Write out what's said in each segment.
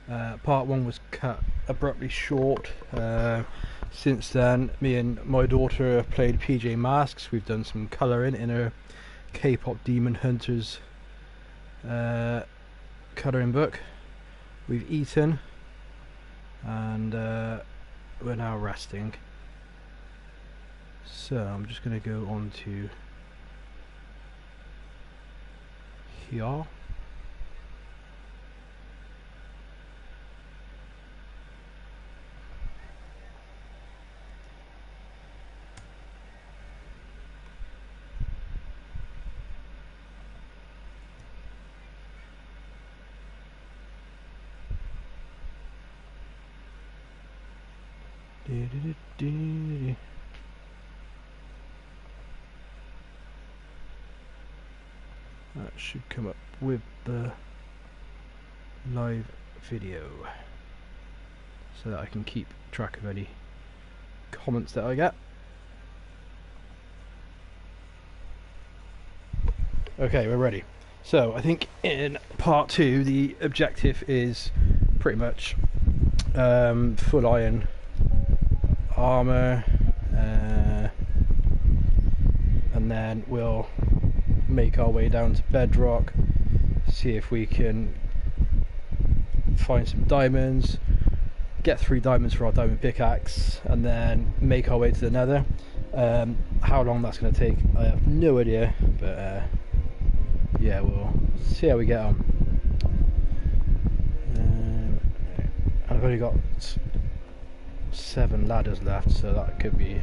Part 1 was cut abruptly short. Since then, me and my daughter have played PJ Masks. We've done some colouring in her K-pop Demon Hunters colouring book. We've eaten, and we're now resting. So I'm just going to go on to here. That should come up with the live video so that I can keep track of any comments that I get. Okay, we're ready. So I think in part 2 the objective is pretty much full iron armor, and then we'll make our way down to bedrock, see if we can find some diamonds, get 3 diamonds for our diamond pickaxe, and then make our way to the nether. How long that's going to take I have no idea, but yeah, we'll see how we get on. I've only got 7 ladders left, so that could be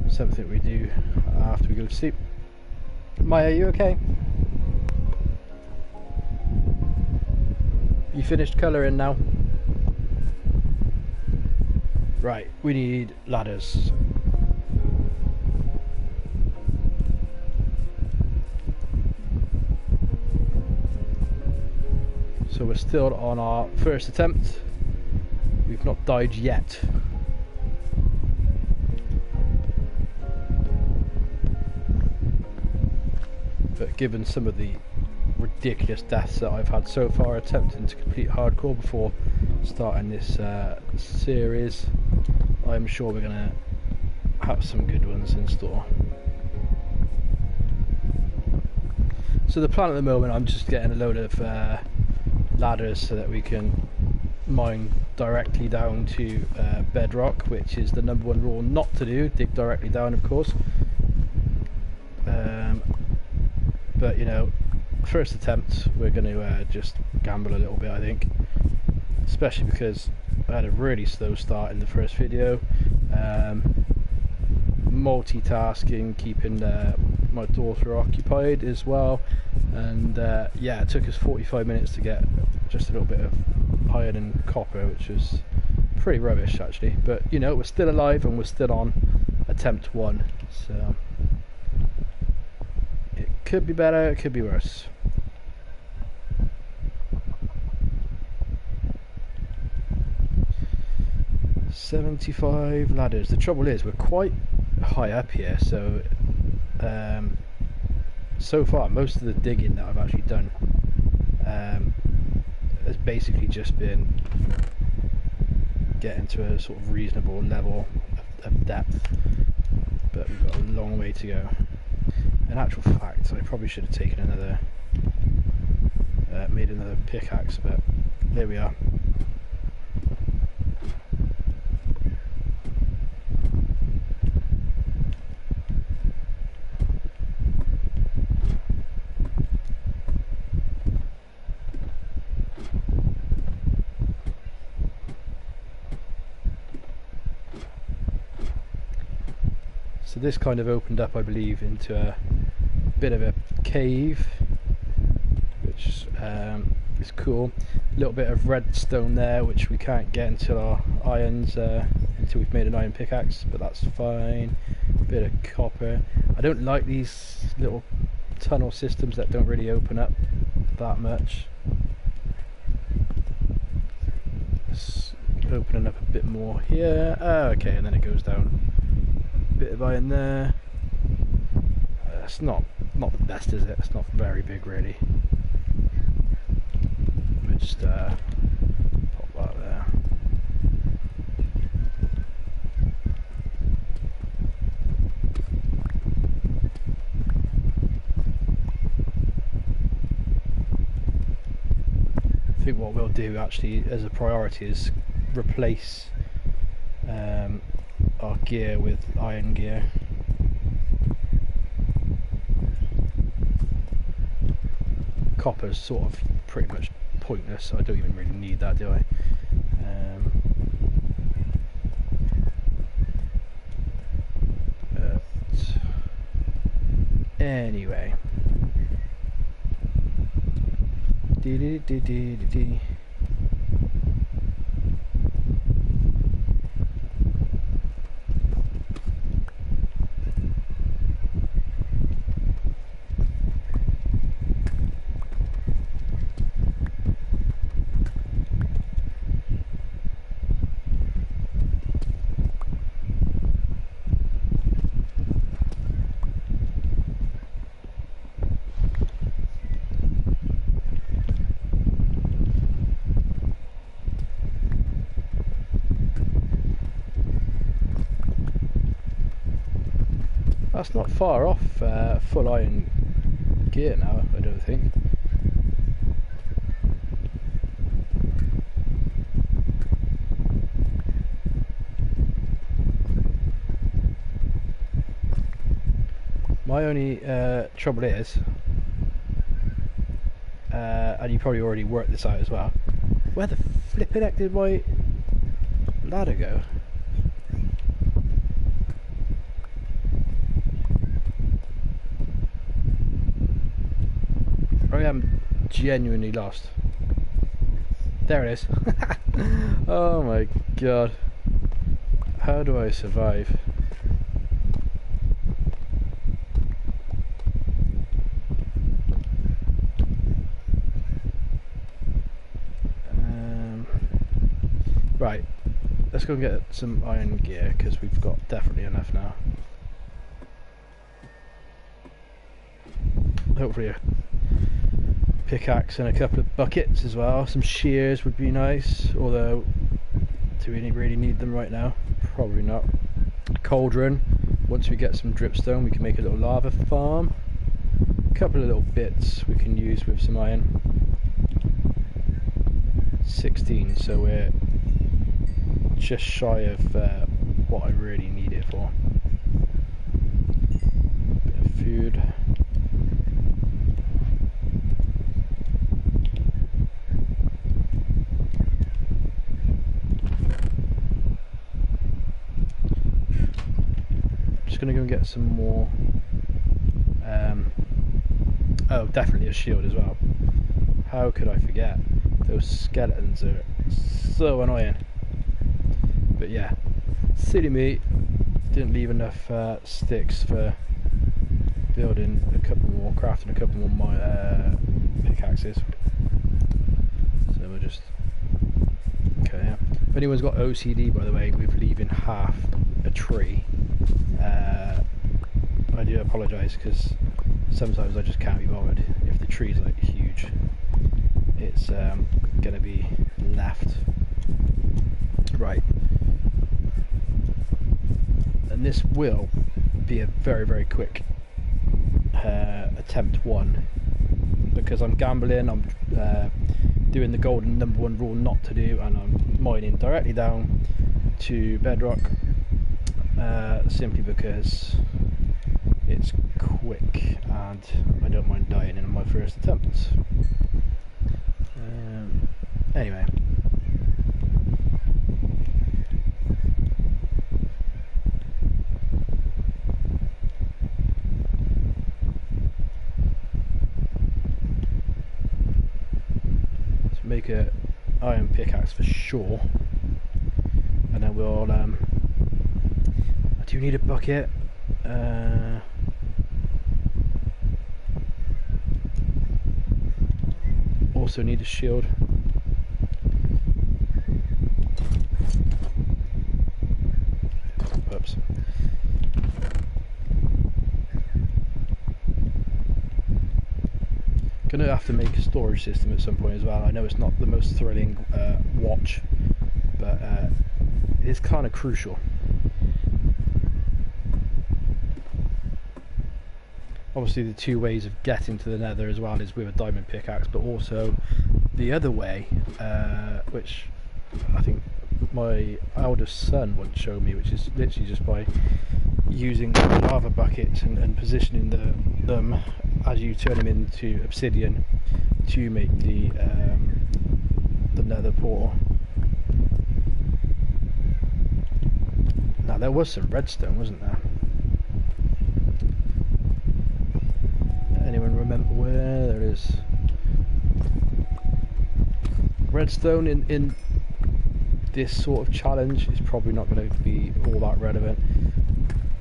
something we do after we go to sleep. Maya, are you okay? You finished colouring now? Right, we need ladders. So we're still on our first attempt. We've not died yet. But given some of the ridiculous deaths that I've had so far attempting to complete hardcore before starting this series, I'm sure we're going to have some good ones in store. So the plan at the moment, I'm just getting a load of ladders so that we can mine directly down to bedrock, which is the #1 rule not to do. Dig directly down, of course. But you know, first attempt, we're going to just gamble a little bit, I think, especially because I had a really slow start in the first video. Multitasking, keeping my daughter occupied as well, and yeah, it took us 45 minutes to get just a little bit of iron and copper, which was pretty rubbish actually, but you know, we're still alive and we're still on attempt 1, so it could be better, it could be worse. $75 ladders. The trouble is we're quite high up here, so so far most of the digging that I've actually done has basically just been getting to a sort of reasonable level of depth, but we've got a long way to go. In actual fact, I probably should have taken another made another pickaxe, but there we are. So this kind of opened up, I believe, into a bit of a cave, which is cool. A little bit of redstone there, which we can't get until our irons, until we've made an iron pickaxe, but that's fine. A bit of copper. I don't like these little tunnel systems that don't really open up that much. It's opening up a bit more here. Okay, and then it goes down. Bit of iron there. It's not the best, is it? It's not very big really. We're just think what we'll do actually as a priority is replace our gear with iron gear. Copper's sort of pretty much pointless. I don't even really need that, do I? Anyway. That's not far off full iron gear now, I don't think. My only trouble is, and you probably already worked this out as well, where the flipping heck did my ladder go? I am genuinely lost. There it is. Oh my god. How do I survive? Right, let's go and get some iron gear because we've got definitely enough now. Hopefully a pickaxe and a couple of buckets as well. Some shears would be nice, although do we really need them right now? Probably not. Cauldron, once we get some dripstone we can make a little lava farm. A couple of little bits we can use with some iron. 16, so we're just shy of what I really need it for. Bit of food. Just gonna go and get some more. Oh, definitely a shield as well. How could I forget? Those skeletons are so annoying. But yeah, silly me, didn't leave enough sticks for building a couple more, crafting a couple more pickaxes. So we'll just, okay, yeah. If anyone's got OCD, by the way, with leaving half a tree, I do apologise because sometimes I just can't be bothered. If the tree's like huge, it's gonna be left. Right. And this will be a very, very quick attempt one, because I'm gambling, I'm doing the golden #1 rule not to do, and I'm mining directly down to bedrock, simply because it's quick and I don't mind dying in my first attempt. Anyway. Make a iron pickaxe for sure, and then we'll I do need a bucket. Also need a shield. Oops. Gonna have to make a storage system at some point as well. I know it's not the most thrilling watch, but it's kind of crucial. Obviously the two ways of getting to the nether as well is with a diamond pickaxe, but also the other way, which I think my eldest son once showed me, which is literally just by using lava buckets and positioning them as you turn them into obsidian to make the nether portal. Now there was some redstone, wasn't there? Anyone remember where there is redstone in this sort of challenge? Is probably not going to be all that relevant.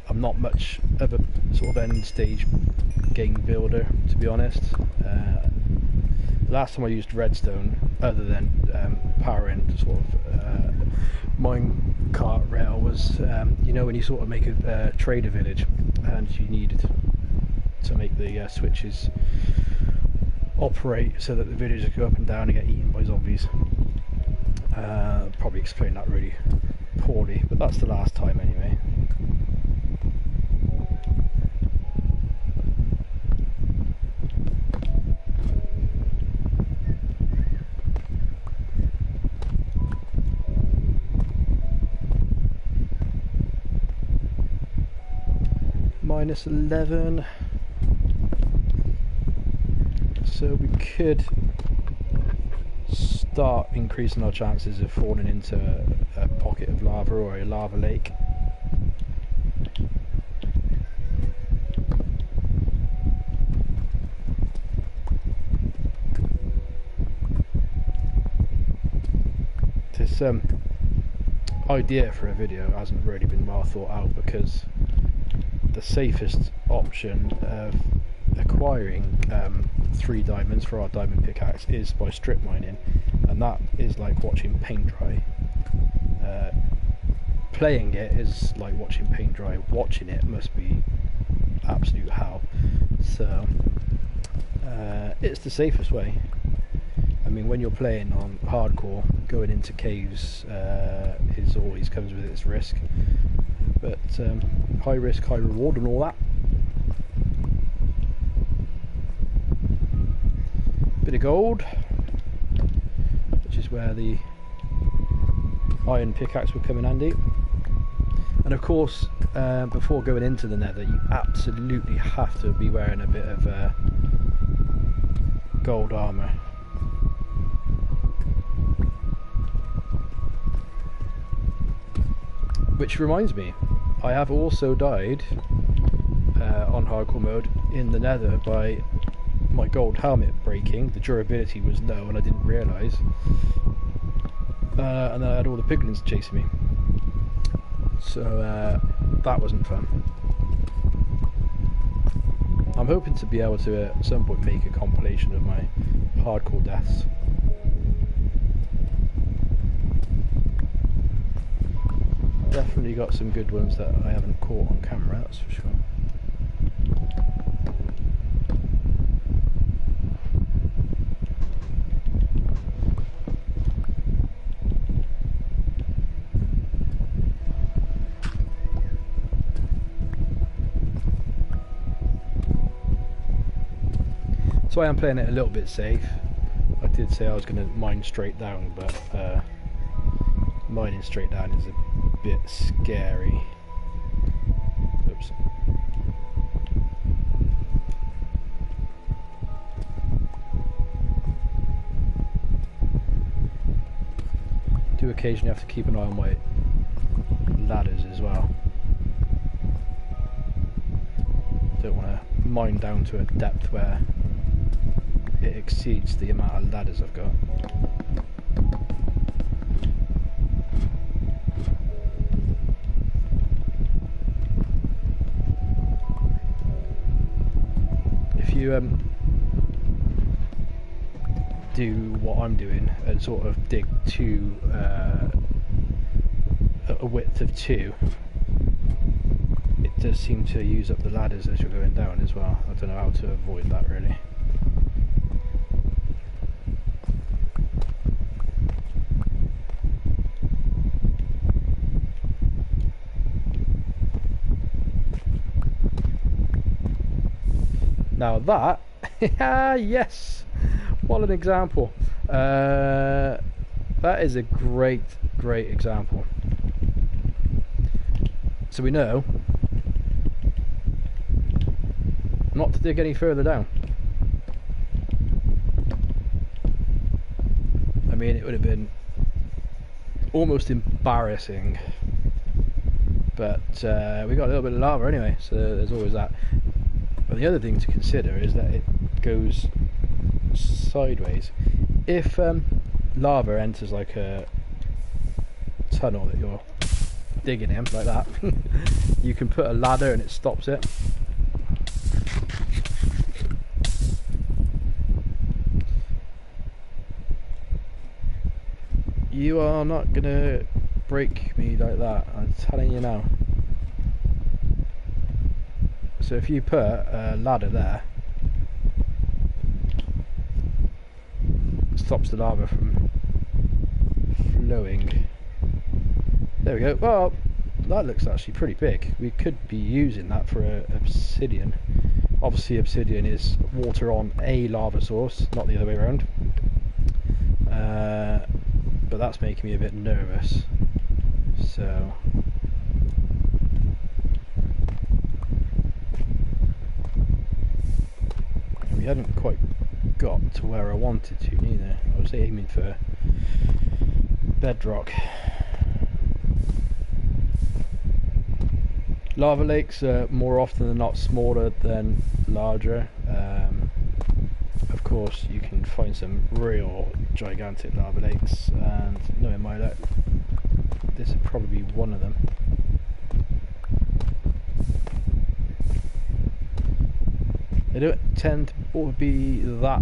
I'm not much of a sort of end stage game builder, to be honest. Last time I used redstone, other than powering sort of mine cart rail, was you know, when you sort of make a trader village and you needed to make the switches operate so that the villagers go up and down and get eaten by zombies. Probably explained that really poorly, but that's the last time anyway. Minus 11, so we could start increasing our chances of falling into a pocket of lava or a lava lake. This idea for a video hasn't really been well thought out, because the safest option of acquiring 3 diamonds for our diamond pickaxe is by strip mining, and that is like watching paint dry. Playing it is like watching paint dry. Watching it must be absolute hell. So it's the safest way. I mean, when you're playing on hardcore, going into caves is always comes with its risk, but high risk, high reward and all that. Bit of gold, which is where the iron pickaxe would come in handy. And of course, before going into the nether, you absolutely have to be wearing a bit of gold armour. Which reminds me, I have also died on hardcore mode in the nether by my gold helmet breaking. The durability was low and I didn't realise, and then I had all the piglins chasing me, so that wasn't fun. I'm hoping to be able to at some point make a compilation of my hardcore deaths. Definitely got some good ones that I haven't caught on camera, that's for sure. So I am playing it a little bit safe. I did say I was going to mine straight down, but mining straight down is a bit scary. Oops. Do occasionally have to keep an eye on my ladders as well. Don't want to mine down to a depth where it exceeds the amount of ladders I've got. If you do what I'm doing and sort of dig to a width of 2, it does seem to use up the ladders as you're going down as well. I don't know how to avoid that really. Now that, yes, what an example. That is a great example. So we know not to dig any further down. I mean, it would have been almost embarrassing, but we got a little bit of lava anyway, so there's always that. But the other thing to consider is that it goes sideways. If lava enters like a tunnel that you're digging in like that, you can put a ladder and it stops it. You are not gonna break me like that, I'm telling you now. So if you put a ladder there, it stops the lava from flowing. There we go. Well, that looks actually pretty big. We could be using that for obsidian. Obviously obsidian is water on a lava source, not the other way around. But that's making me a bit nervous. So we hadn't quite got to where I wanted to neither. I was aiming for bedrock. Lava lakes are more often than not smaller than larger. Of course you can find some real gigantic lava lakes, and knowing my luck, this would probably be one of them. They don't tend to be that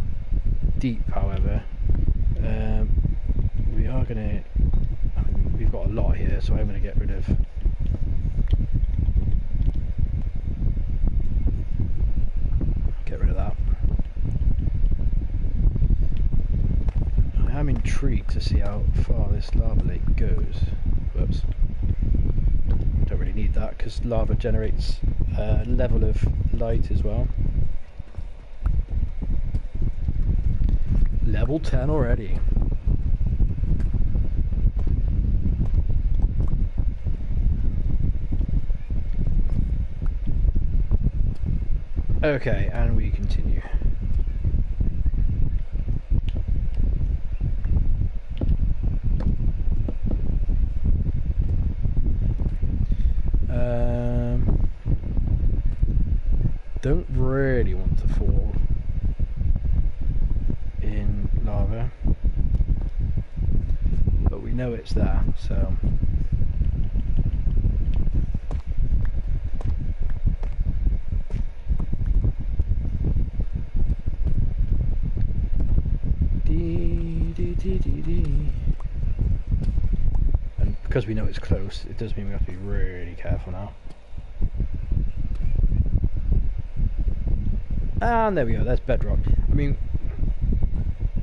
deep, however. We are going to, I mean, we've got a lot here, so I'm going to get rid of that. I'm intrigued to see how far this lava lake goes. Whoops. Don't really need that because lava generates a level of light as well. Level 10 already. Okay, and we continue. Don't really want to fall in lava, but we know it's there, so and because we know it's close, it does mean we have to be really careful now. And there we go, that's bedrock. I mean,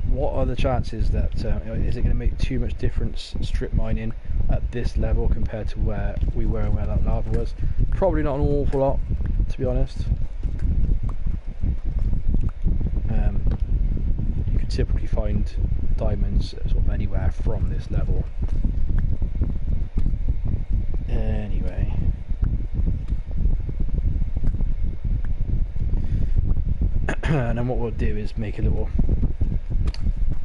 what are the chances that is it going to make too much difference strip mining at this level compared to where we were and where that lava was? Probably not an awful lot, to be honest. You could typically find diamonds sort of anywhere from this level. Anyway, and then what we'll do is make a little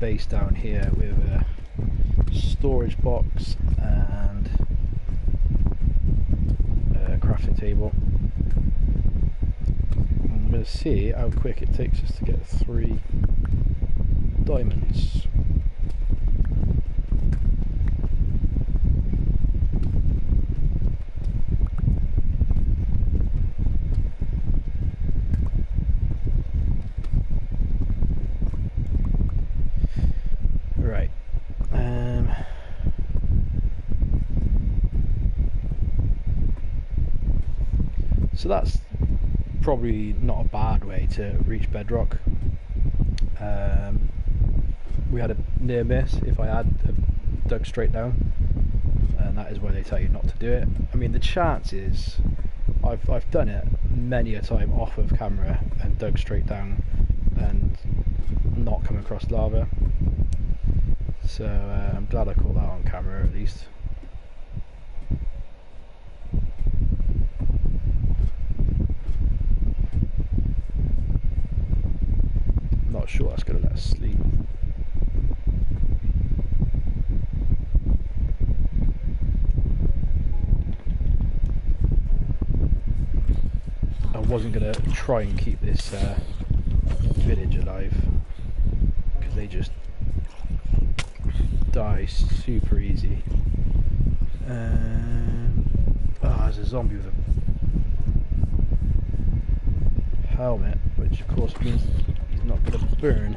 base down here with a storage box and a crafting table. I'm going to see how quick it takes us to get 3 diamonds. Right. So that's probably not a bad way to reach bedrock. We had a near miss if I had dug straight down, and that is why they tell you not to do it. I mean, the chances, I've done it many a time off of camera and dug straight down and not come across lava. So I'm glad I caught that on camera at least. Not sure that's going to let us sleep. I wasn't going to try and keep this village alive because they just die super easy. There's a zombie with a helmet, which of course means he's not going to burn.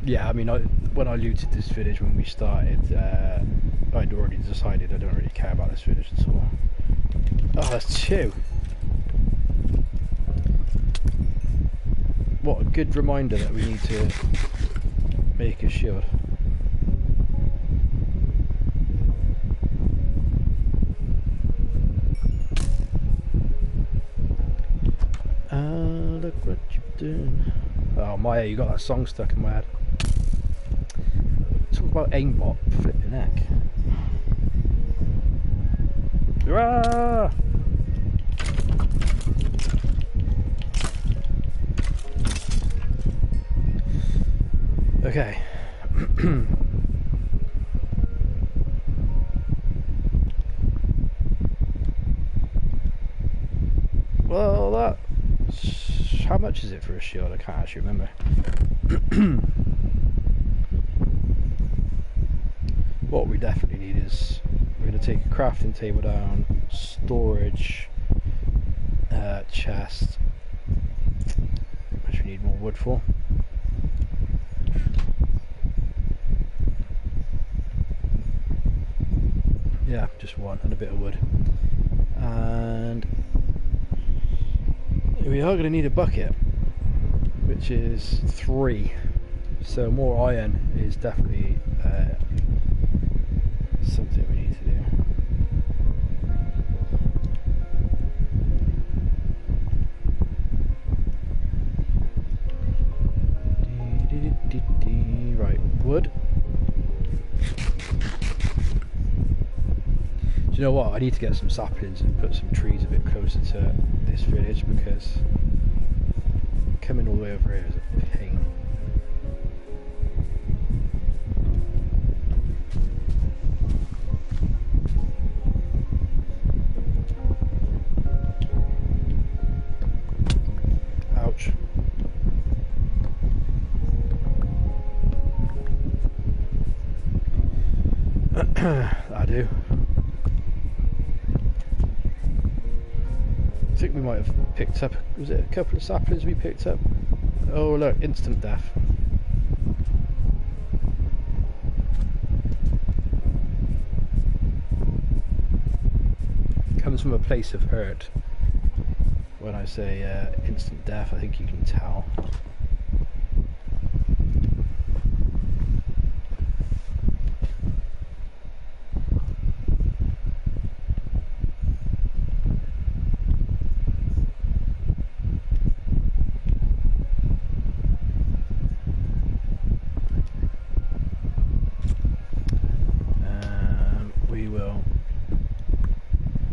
Yeah, I mean, when I looted this village when we started, I'd already decided I don't really care about this village at all. Oh, that's 2. What a good reminder that we need to make a shield. Look what you're doing. Oh Maya, you got that song stuck in my head. Talk about aimbot, flipping heck. Hurrah! Okay. Well, that's... how much is it for a shield? I can't actually remember. What we definitely need is we're going to take a crafting table down, storage, chest, which we need more wood for. Yeah, just one and a bit of wood. And we are going to need a bucket, which is 3. So more iron is definitely something we need to do. Right, wood. Do you know what? I need to get some saplings and put some trees a bit closer to this village because coming all the way over here is a pain. Ouch. I do. I think we might have picked up, was it a couple of saplings we picked up? Oh look, instant death. Comes from a place of hurt. When I say instant death, I think you can tell. We will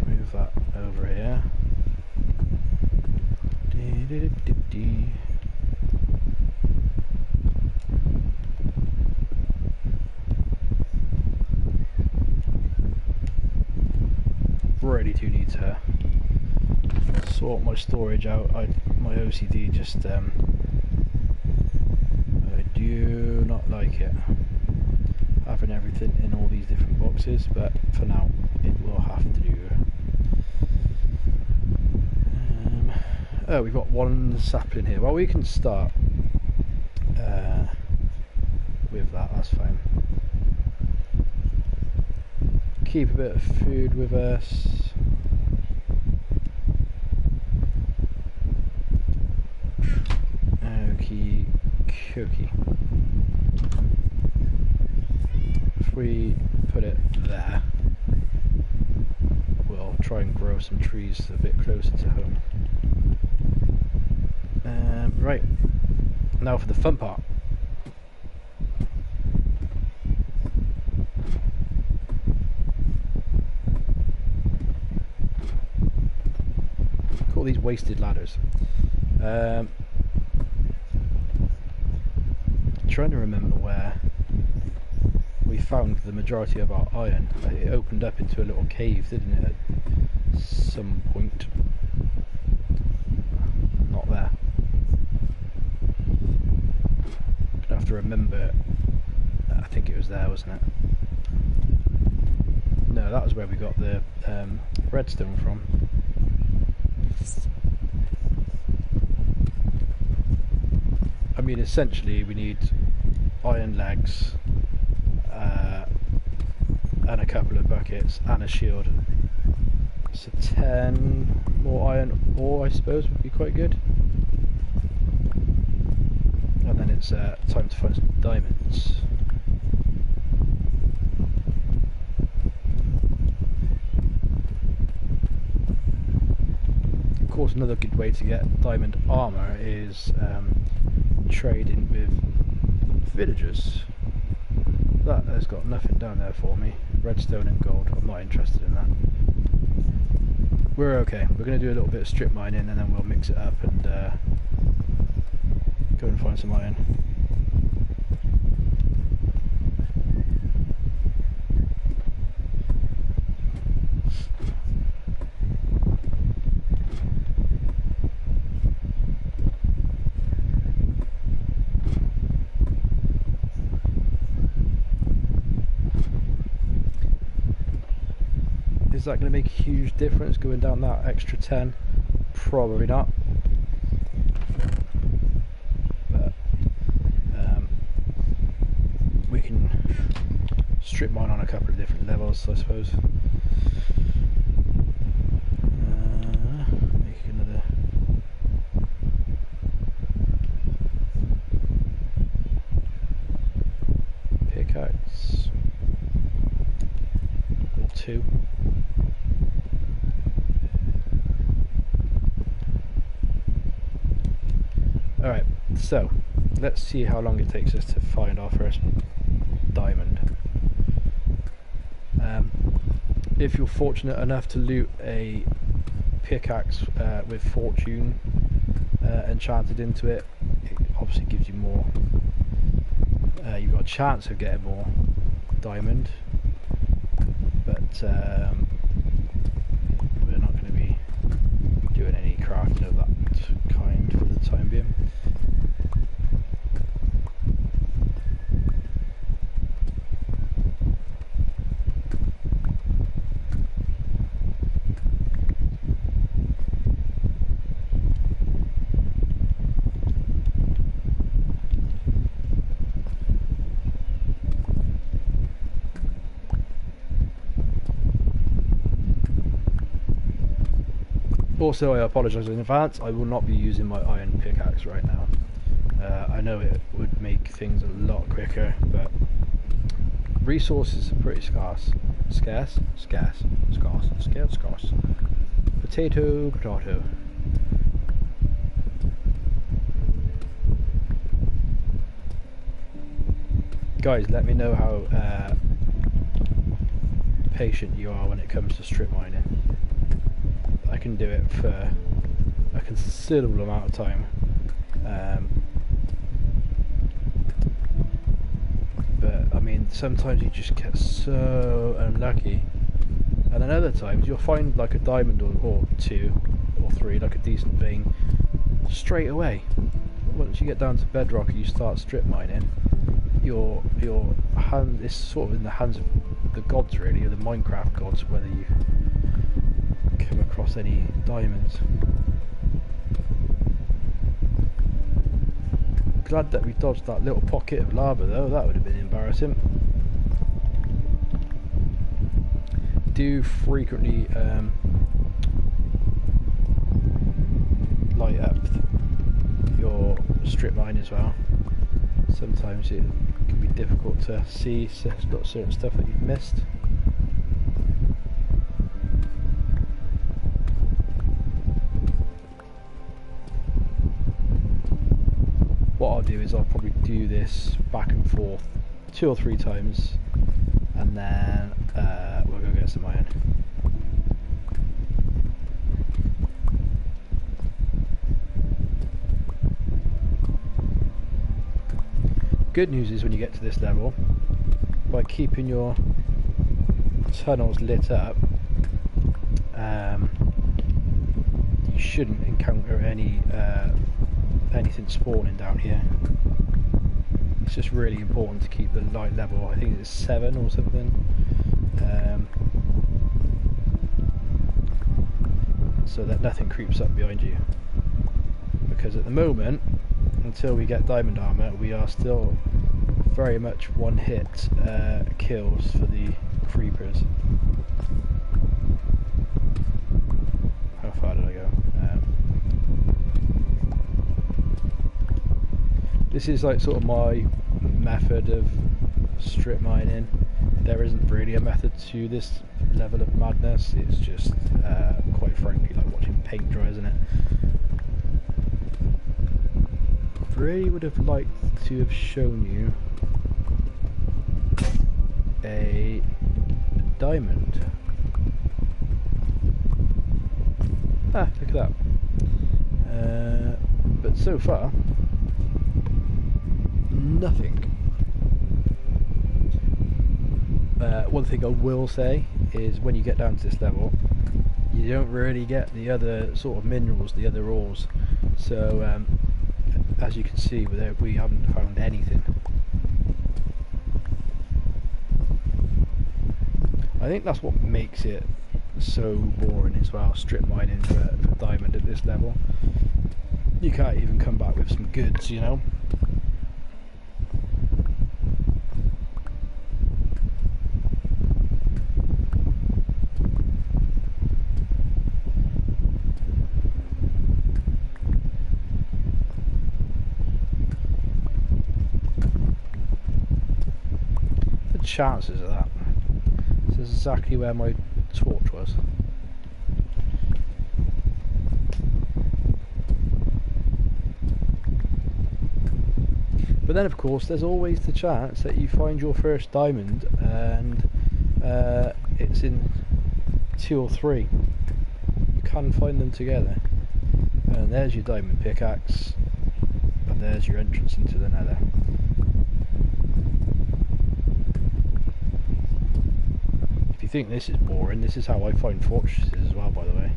move that over here. Really do need to sort my storage out. My OCD just I do not like it having everything in all these different boxes, but for now it will have to do. Oh, we've got one sapling here. Well, we can start with that, that's fine. Keep a bit of food with us. Okie dokie. If we put it there, we'll try and grow some trees a bit closer to home. Right, now for the fun part. Call these wasted ladders. Trying to remember where we found the majority of our iron. It opened up into a little cave, didn't it, at some point? Not there. Gonna have to remember. I think it was there, wasn't it? No, that was where we got the redstone from. I mean, essentially we need iron legs and a couple of buckets and a shield. So 10 more iron ore, I suppose, would be quite good. And then it's time to find some diamonds. Of course, another good way to get diamond armour is trading with villagers. That has got nothing down there for me. Redstone and gold. I'm not interested in that. We're okay. We're going to do a little bit of strip mining and then we'll mix it up and go and find some iron. Is that going to make a huge difference going down that extra 10? Probably not. But we can strip mine on a couple of different levels, I suppose. Make another. Pickaxe. Or 2. Alright, so let's see how long it takes us to find our first diamond. If you're fortunate enough to loot a pickaxe with fortune enchanted into it, it obviously gives you more. You've got a chance of getting more diamond, but we're not going to be doing any crafting of that kind for the time being. Also, I apologise in advance, I will not be using my iron pickaxe right now. I know it would make things a lot quicker, but resources are pretty scarce. Scarce? Scarce. Scarce. Scarce. Scarce. Potato. Potato. Guys, let me know how patient you are when it comes to strip mining. I can do it for a considerable amount of time, but I mean sometimes you just get so unlucky, and then other times you'll find like a diamond or 2 or 3, like a decent vein, straight away. Once you get down to bedrock and you start strip mining, your hand is sort of in the hands of the gods, really, or the Minecraft gods, whether you come across any diamonds. Glad that we dodged that little pocket of lava though, that would have been embarrassing. Do frequently light up your strip mine as well. Sometimes it can be difficult to see certain stuff that you've missed. what I'll do is I'll probably do this back and forth 2 or 3 times, and then we'll go get some iron. Good news is when you get to this level, by keeping your tunnels lit up, you shouldn't encounter anything spawning down here. It's just really important to keep the light level. I think it's 7 or something, so that nothing creeps up behind you, because at the moment, until we get diamond armor, we are still very much one hit kills for the creepers. How far did I go? This is like sort of my method of strip mining. There isn't really a method to this level of madness. It's just quite frankly like watching paint dry, isn't it? Really would have liked to have shown you a diamond. Ah, look at that. But so far, nothing. One thing I will say is when you get down to this level, you don't really get the other sort of minerals, the other ores. So as you can see, we haven't found anything. I think that's what makes it so boring as well, strip mining for diamond at this level. You can't even come back with some goods, you know. The chances of that. This is exactly where my torch was. But then of course there's always the chance that you find your first diamond and it's in 2 or 3. You can find them together. And there's your diamond pickaxe, and there's your entrance into the nether. If you think this is boring, this is how I find fortresses as well, by the way.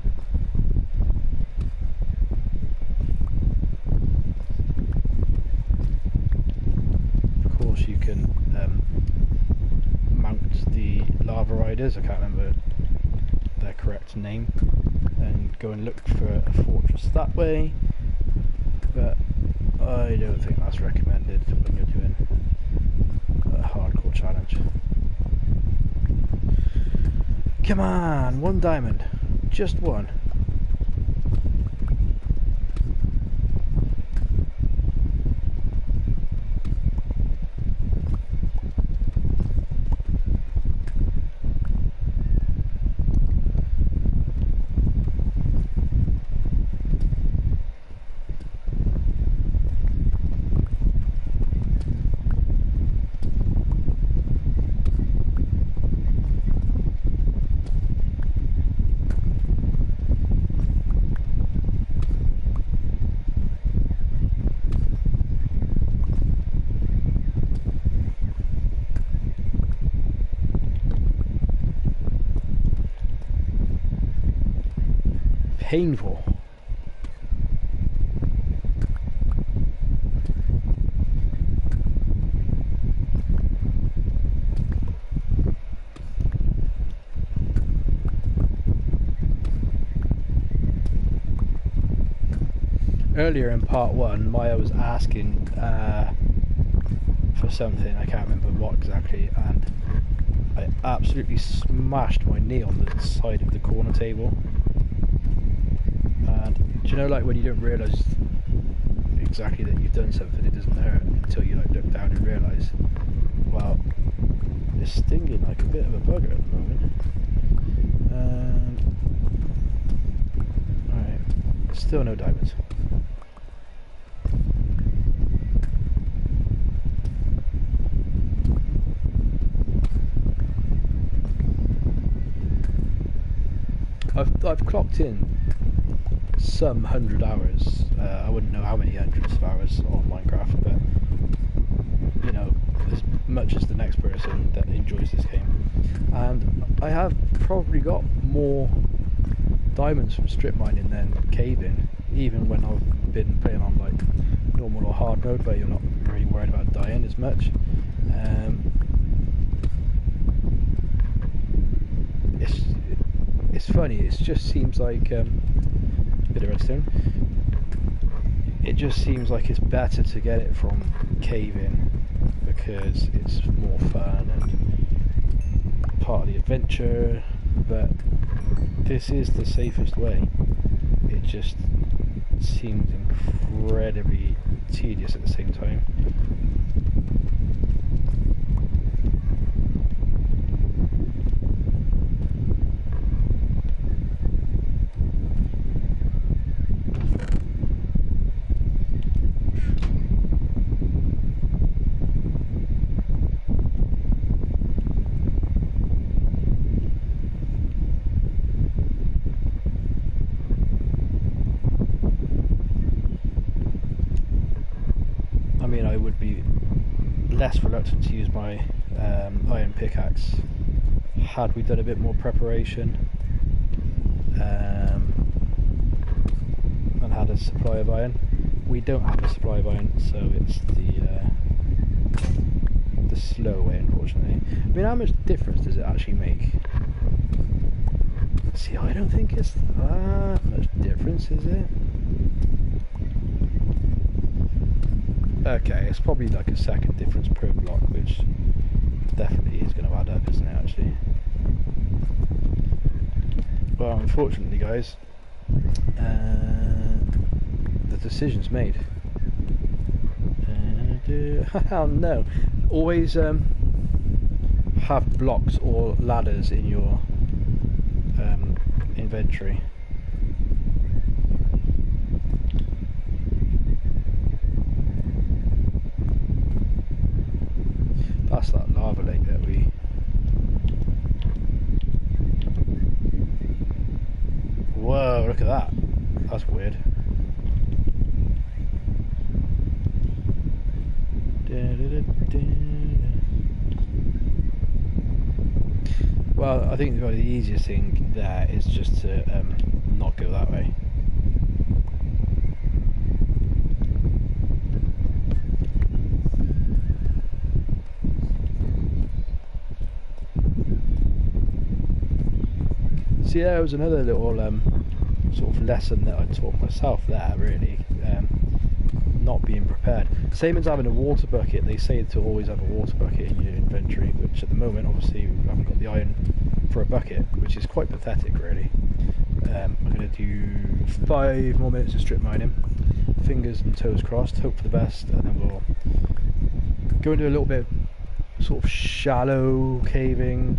Of course you can mount the lava riders, I can't remember their correct name, and go and look for a fortress that way, but I don't think that's recommended when you're doing a hardcore challenge. Come on, 1 diamond, just 1. Painful. Earlier in part 1, Maya was asking for something, I can't remember what exactly, and I absolutely smashed my knee on the side of the corner table. And do you know, like when you don't realise exactly that you've done something, it doesn't hurt until you like look down and realise. Well, it's stinging like a bit of a bugger at the moment. And alright, still no diamonds. I've clocked in some 100 hours. I wouldn't know how many hundreds of hours on Minecraft, but you know, as much as the next person that enjoys this game. And I have probably got more diamonds from strip mining than caving, even when I've been playing on like normal or hard mode, where you're not really worried about dying as much. It's funny, it just seems like bit of redstone. It just seems like it's better to get it from caving because it's more fun and part of the adventure, but this is the safest way. It just seems incredibly tedious at the same time. I would be less reluctant to use my iron pickaxe had we done a bit more preparation and had a supply of iron. We don't have a supply of iron, so it's the slow way, unfortunately. I mean, how much difference does it actually make? See, I don't think it's that much difference, is it? Okay, it's probably like a second difference per block, which definitely is going to add up, isn't it, actually? Well, unfortunately, guys, the decision's made. Oh no! Always have blocks or ladders in your inventory. That's that lava lake that we... Whoa, look at that. That's weird. Well, I think the easiest thing there is just to not go that way. See, there was another little sort of lesson that I taught myself there, really. Not being prepared. Same as having a water bucket. They say to always have a water bucket in your inventory, which at the moment, obviously, we haven't got the iron for a bucket, which is quite pathetic, really. I'm going to do 5 more minutes of strip mining. Fingers and toes crossed, hope for the best, and then we'll go into a little bit of sort of shallow caving.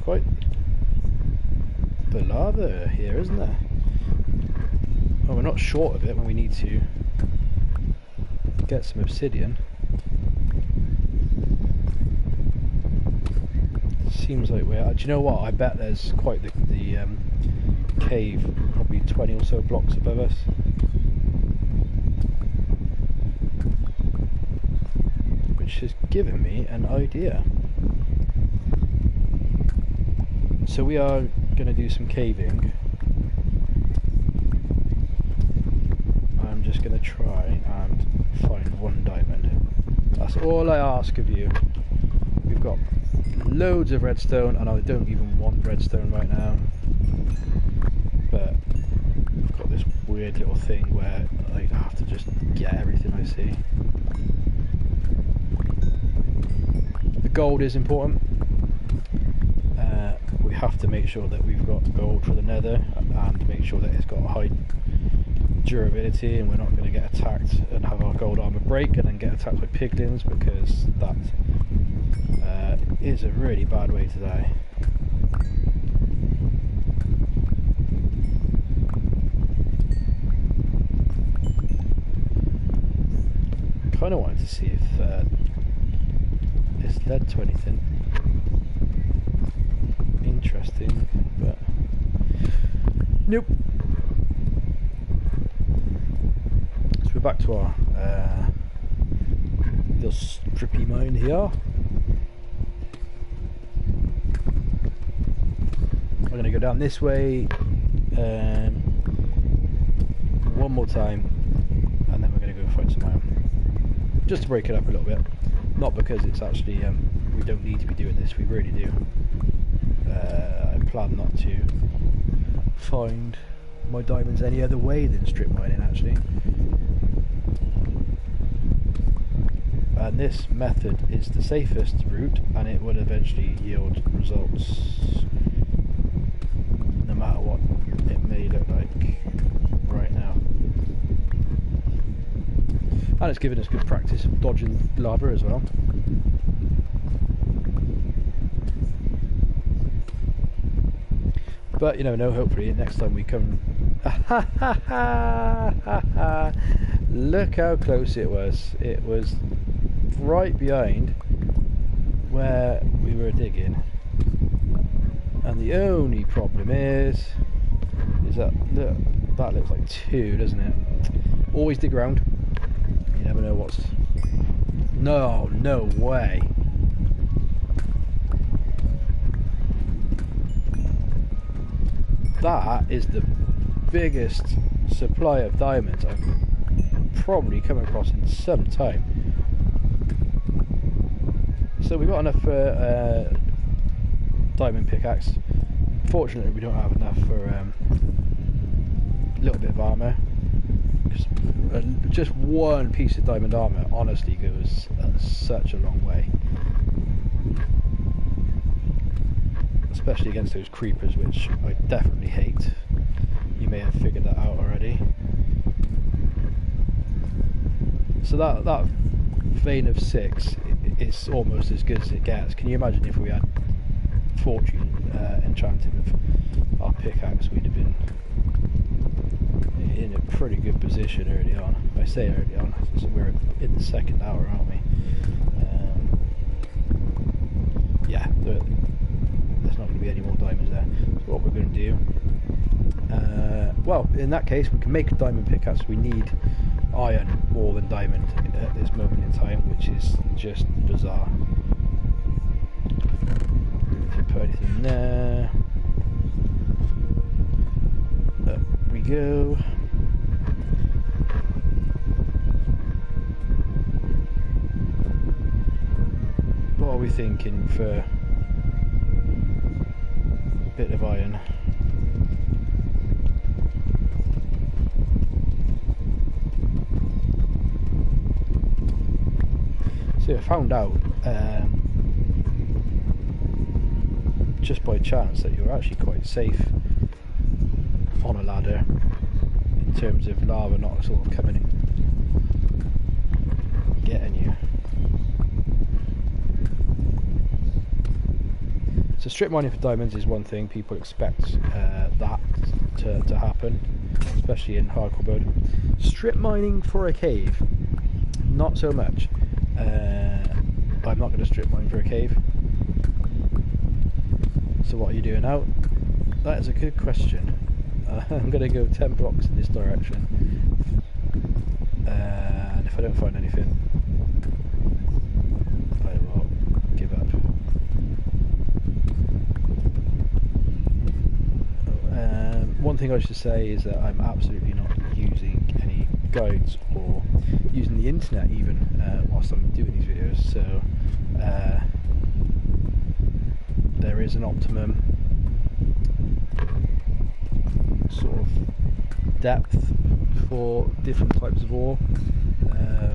Quite the lava here, isn't there? Well, we're not short of it when we need to get some obsidian. Seems like we're... Do you know what? I bet there's quite the cave, probably 20 or so blocks above us. Which has given me an idea. So we are going to do some caving. I'm just going to try and find 1 diamond. That's all I ask of you. We've got loads of redstone, and I don't even want redstone right now. But I've got this weird little thing where I have to just get everything I see. The gold is important. We have to make sure that we've got gold for the nether and make sure that it's got a high durability, and we're not going to get attacked and have our gold armor break and then get attacked by piglins, because that is a really bad way to die. kind of wanted to see if it's led to anything interesting, but nope. So we're back to our little strippy mine here. I'm going to go down this way one more time, and then we're going to go find some iron, just to break it up a little bit. Not because it's actually we don't need to be doing this, we really do. I plan not to find my diamonds any other way than strip mining, actually. And this method is the safest route, and it will eventually yield results, no matter what it may look like right now. And it's given us good practice of dodging lava as well. But you never know, hopefully next time we come... Look how close it was. It was right behind where we were digging. And the only problem is that, look, that looks like 2, doesn't it? Always dig around. You never know what's... No way. That is the biggest supply of diamonds I've probably come across in some time. So we've got enough for diamond pickaxe. Fortunately we don't have enough for a little bit of armour. Just one piece of diamond armour honestly goes such a long way. Especially against those creepers, which I definitely hate. You may have figured that out already. So that vein of 6 is almost as good as it gets. Can you imagine if we had fortune enchanted with our pickaxe? We'd have been in a pretty good position early on. I say early on, so we're in the 2nd hour, aren't we? Yeah, there's not going to be any more diamonds there. So what we're going to do, well, in that case we can make a diamond pickaxe. We need iron more than diamond at this moment in time, which is just bizarre. Didn't put anything in there. Up we go. What are we thinking for a bit of iron? So I found out just by chance that you're actually quite safe on a ladder in terms of lava not sort of coming in getting you. So strip mining for diamonds is one thing. People expect that to happen, especially in hardcore mode. Strip mining for a cave, not so much. I'm not going to strip mine for a cave. So what are you doing now? That is a good question. I'm going to go 10 blocks in this direction, and if I don't find anything, I will give up. One thing I should say is that I'm absolutely not using any guides or using the internet even whilst I'm doing these videos, so there is an optimum sort of depth for different types of ore,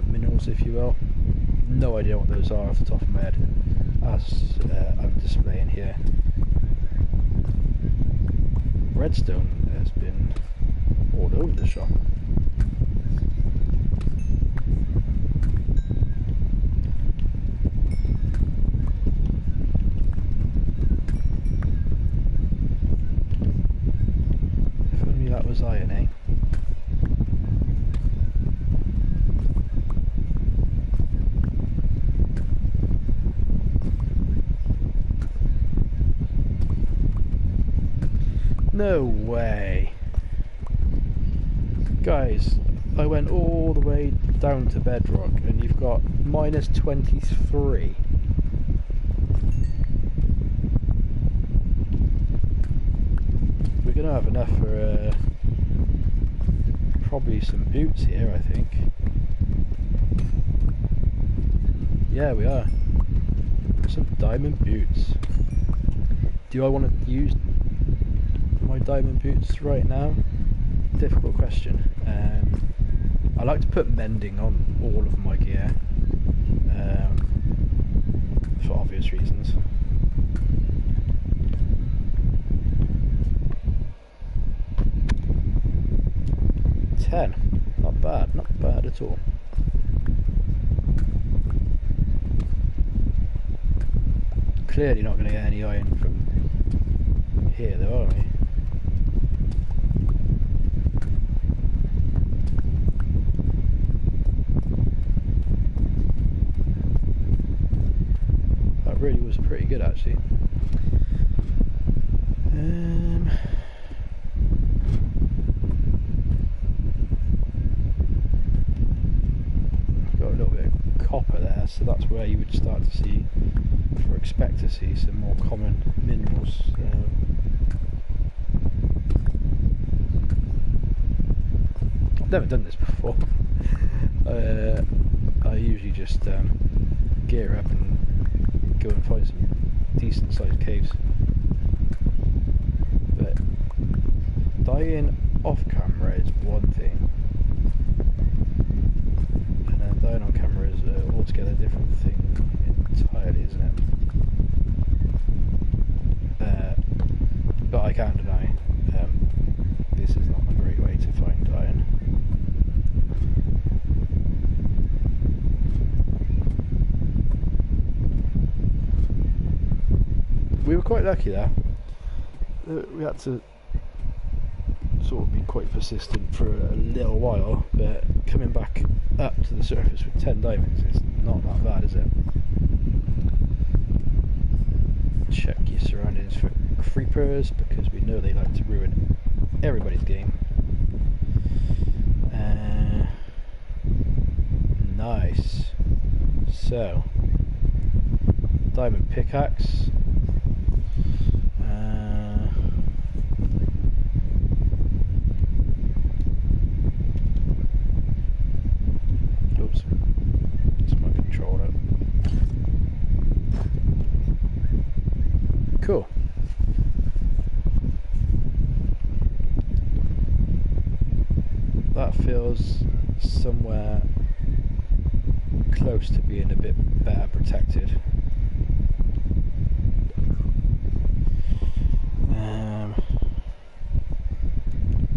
minerals if you will. No idea what those are off the top of my head, as I'm displaying here. Redstone has been all over the shop. If only that was iron, eh? No way. Guys, I went all the way down to bedrock and you've got minus 23. We're going to have enough for probably some boots here, I think. Yeah, we are. Some diamond boots. Do I want to use my diamond boots right now? Difficult question. I like to put mending on all of my gear for obvious reasons. Not bad, not bad at all. Clearly not going to get any iron from here though, are we? That really was pretty good actually. Got a little bit of copper there, so that's where you would start to see, or expect to see, some more common minerals. I've never done this before. I usually just gear up and go and find some decent sized caves. But dying off camera is one thing, and then dying on camera is an altogether different thing entirely, isn't it? But I can't deny this is not a great way to find iron. We were quite lucky there. We had to sort of be quite persistent for a little while, but coming back up to the surface with 10 diamonds is not that bad, is it? Check your surroundings for creepers, because we know they like to ruin everybody's game. Nice. So, diamond pickaxe. Oops, it's my controller. Cool. That feels somewhere close to being a bit better protected.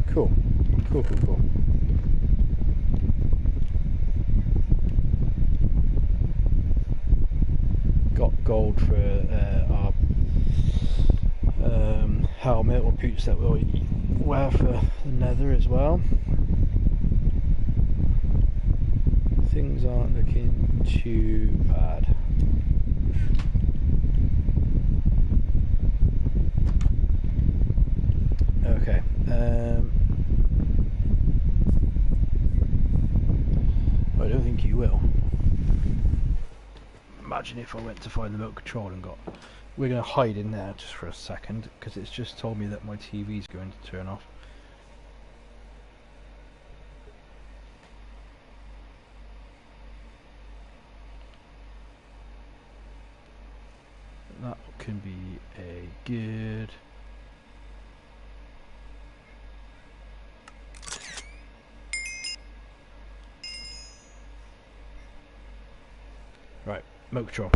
Cool. Got gold for our helmet or boots that we'll wear for the nether as well. Things aren't looking too bad. Okay. I don't think you will. Imagine if I went to find the remote control and got... We're going to hide in there just for a second, because it's just told me that my TV's going to turn off. That can be a good... Right, remote control.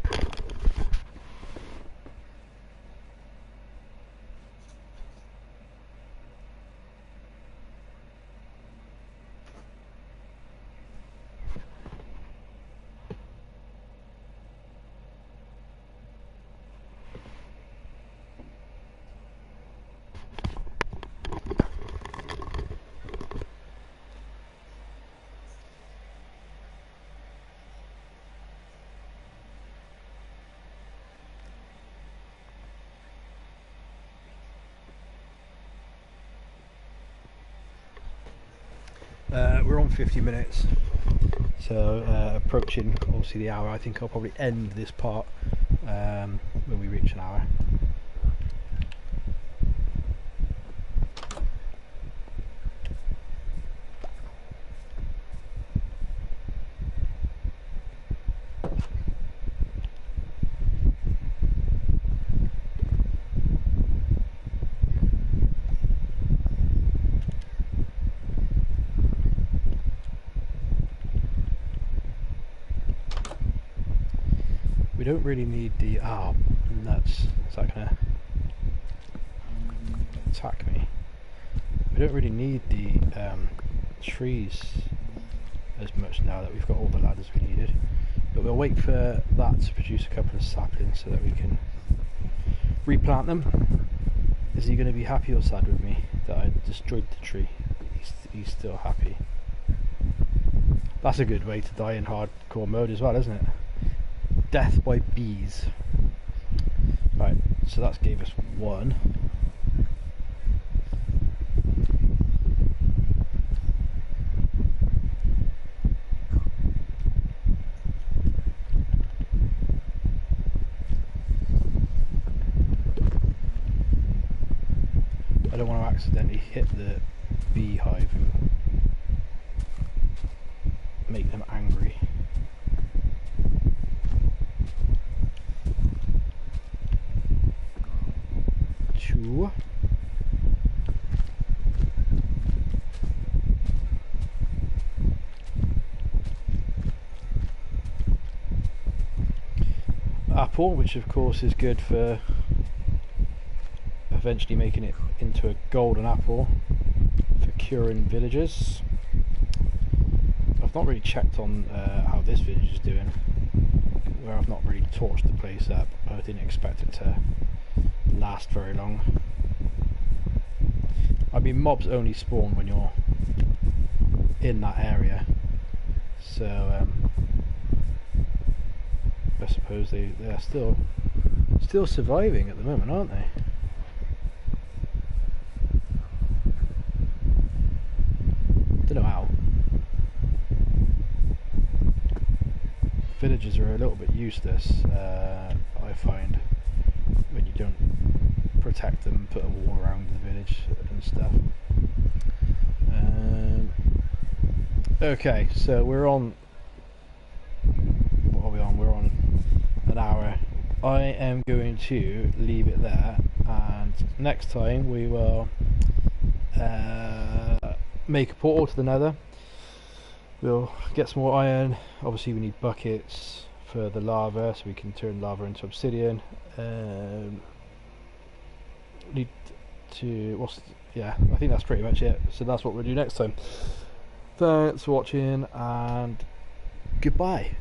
We're on 50 minutes, so approaching obviously the hour. I think I'll probably end this part when we reach an hour. We don't really need the... oh, nuts. Is that gonna attack me? We don't really need the trees as much now that we've got all the ladders we needed. But we'll wait for that to produce a couple of saplings so that we can replant them. Is he going to be happy or sad with me that I destroyed the tree? He's still happy. That's a good way to die in hardcore mode as well, isn't it? Death by bees. Right, so that gave us one. I don't want to accidentally hit the beehive and make them angry. Two. Apple, which of course is good for eventually making it into a golden apple for curing villagers. I've not really checked on how this village is doing, where I've not really torched the place up. I didn't expect it to last very long. I mean, mobs only spawn when you're in that area, so I suppose they're still surviving at the moment, aren't they? Don't know how. Villagers are a little bit useless, I find, when you don't protect them, put a wall around the village and stuff. Okay, so we're on... what are we on? We're on an hour. I am going to leave it there, and next time we will make a portal to the nether. We'll get some more iron. Obviously we need buckets for the lava so we can turn lava into obsidian. Need to... yeah, I think that's pretty much it. So that's what we'll do next time. Thanks for watching, and goodbye.